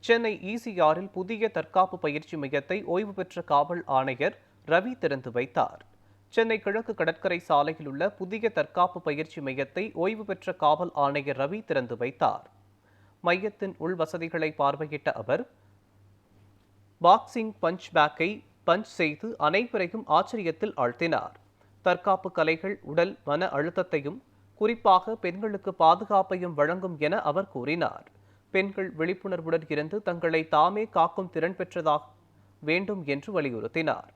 சென்னை ஈசிஆரில் புதிய தற்காப்பு பயிற்சி மையத்தை ஓய்வு பெற்ற காவல் ஆணையர் ரவி திறந்து வைத்தார். சென்னை கிழக்கு கடற்கரை சாலையில் உள்ள புதிய தற்காப்பு பயிற்சி மையத்தை ஓய்வு பெற்ற காவல் ஆணையர் ரவி திறந்து வைத்தார். மையத்தின் உள் வசதிகளை பார்வையிட்ட அவர் பாக்ஸிங் பஞ்ச் பேக்கை பஞ்ச் செய்து அனைவரையும் ஆச்சரியத்தில் ஆழ்த்தினார். தற்காப்பு கலைகள் உடல் மன அழுத்தத்தையும் குறிப்பாக பெண்களுக்கு பாதுகாப்பையும் வழங்கும் என அவர் கூறினார். பெண்கள் விழிப்புணர்வுடன் இருந்து தங்களை தாமே காக்கும் திறன் பெற்றதாக வேண்டும் என்று வலியுறுத்தினார்.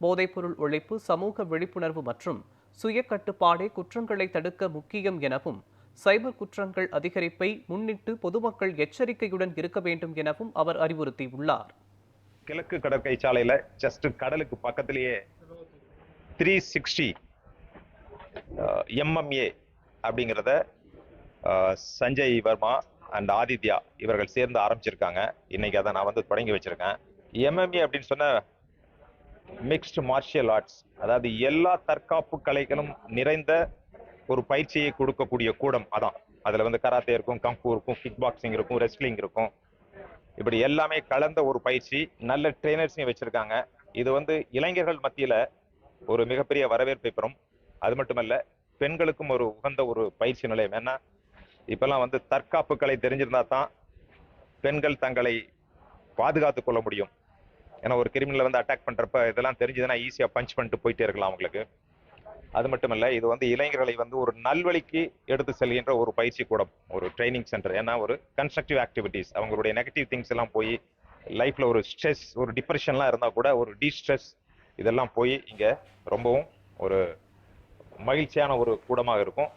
போதைப்பொருள் ஒழிப்பு, சமூக விழிப்புணர்வு மற்றும் சுய கட்டுப்பாடே குற்றங்களை தடுக்க முக்கியம் எனவும், சைபர் குற்றங்கள் அதிகரிப்பை முன்னிட்டு பொதுமக்கள் எச்சரிக்கையுடன் இருக்க வேண்டும் எனவும் அவர் அறிவுறுத்தியுள்ளார். கிழக்கு கடற்கரை சாலையில ஜஸ்ட் கடலுக்கு பக்கத்திலேயே 360 MMA அப்படிங்கிறத சஞ்சய் வர்மா அண்ட் ஆதித்யா இவர்கள் சேர்ந்து ஆரம்பிச்சிருக்காங்க. இன்னைக்கு அதை நான் தொடங்கி வச்சிருக்கேன். MMA அப்படின்னு சொன்ன மிக்ஸ்டு மார்ஷியல் ஆர்ட்ஸ், அதாவது எல்லா தற்காப்பு கலைகளும் நிறைந்த ஒரு பயிற்சியை கொடுக்கக்கூடிய கூடம். அதான் அதுல கராத்தே இருக்கும், கம்பு இருக்கும், கிக் பாக்ஸிங் இருக்கும், ரெஸ்லிங் இருக்கும். இப்படி எல்லாமே கலந்த ஒரு பயிற்சி. நல்ல ட்ரெயினர்ஸையும் வச்சிருக்காங்க. இது இளைஞர்கள் மத்தியில ஒரு மிகப்பெரிய வரவேற்பை பெறும். அது மட்டுமல்ல, பெண்களுக்கும் ஒரு உகந்த ஒரு பயிற்சி நிலையம். ஏன்னா இப்பெல்லாம் தற்காப்பு கலை தெரிஞ்சிருந்தா தான் பெண்கள் தங்களை பாதுகாத்துக் கொள்ள முடியும். ஏன்னா ஒரு கிரிமினல் அட்டாக் பண்றப்ப இதெல்லாம் தெரிஞ்சதுன்னா ஈஸியா பஞ்ச் பண்ணிட்டு போயிட்டே இருக்கலாம் அவங்களுக்கு. அது மட்டுமல்ல, இது இளைஞர்களை ஒரு நல்வழிக்கு எடுத்து செல்கின்ற ஒரு பயிற்சி கூடம், ஒரு ட்ரைனிங் சென்டர். ஏன்னா ஒரு கன்ஸ்ட்ரக்டிவ் ஆக்டிவிட்டிஸ், அவங்களுடைய நெகட்டிவ் திங்ஸ் எல்லாம் போய் லைஃப்ல ஒரு ஸ்ட்ரெஸ், ஒரு டிப்ரெஷன்லாம் இருந்தா கூட ஒரு டிஸ்ட்ரெஸ் இதெல்லாம் போய் இங்க ரொம்பவும் ஒரு மகிழ்ச்சியான ஒரு கூடமாக இருக்கும்.